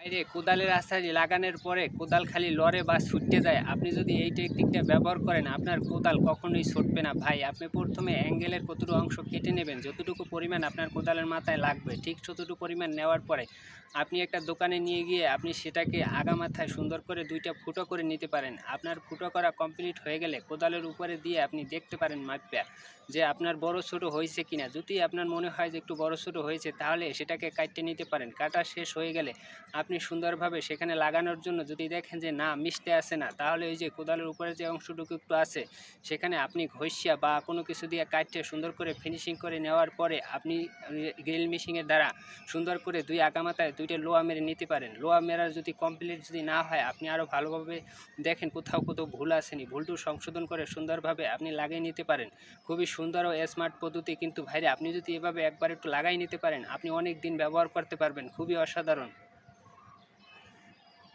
রে কোদালের আঁচড়ি লাগানোর পরে কোদাল খালি লড়ে বা ছুটতে যায়। আপনি যদি এই টেকনিকটা ব্যবহার করেন আপনার কোদাল কখনোই ছুটবে না ভাই। আপনি প্রথমে অ্যাঙ্গেলের কতটুকু অংশ কেটে নেবেন, যতটুকু পরিমাণ আপনার কোদালের মাথায় লাগবে ঠিক ততটুকু পরিমাণ নেওয়ার পরে আপনি একটা দোকানে নিয়ে গিয়ে আপনি সেটাকে আগামাথায় সুন্দর করে ২টা ফুটো করে নিতে পারেন। আপনার ফুটো করা কমপ্লিট হয়ে গেলে কোদালের উপরে দিয়ে আপনি দেখতে পারেন মাপা যে আপনার বড় ছোট হয়েছে কিনা। যদি আপনার মনে হয় যে একটু বড় ছোট হয়েছে তাহলে সেটাকে কাটতে নিতে পারেন। কাটা শেষ হয়ে গেলে আপনি সুন্দরভাবে সেখানে লাগানোর জন্য যদি দেখেন যে না মিশতে আসে না, তাহলে ওই যে কোদালের উপরে যে অংশটুকু একটু আছে সেখানে আপনি ঘষিয়া বা কোনো কিছু দিয়ে কাটতে সুন্দর করে ফিনিশিং করে নেওয়ার পরে আপনি গ্রিল মেশিনের দ্বারা সুন্দর করে দুই আগামাথায় ২টা লোহা মেরে নিতে পারেন। লোহা মেরার যদি কমপ্লিট যদি না হয় আপনি আরও ভালোভাবে দেখেন কোথাও কোথাও ভুল আসেনি, ভুলটু সংশোধন করে সুন্দরভাবে আপনি লাগিয়ে নিতে পারেন। খুবই সুন্দর ও স্মার্ট পদ্ধতি, কিন্তু ভাইরে আপনি যদি এভাবে একবার একটু লাগাই নিতে পারেন আপনি অনেক দিন ব্যবহার করতে পারবেন। খুবই অসাধারণ।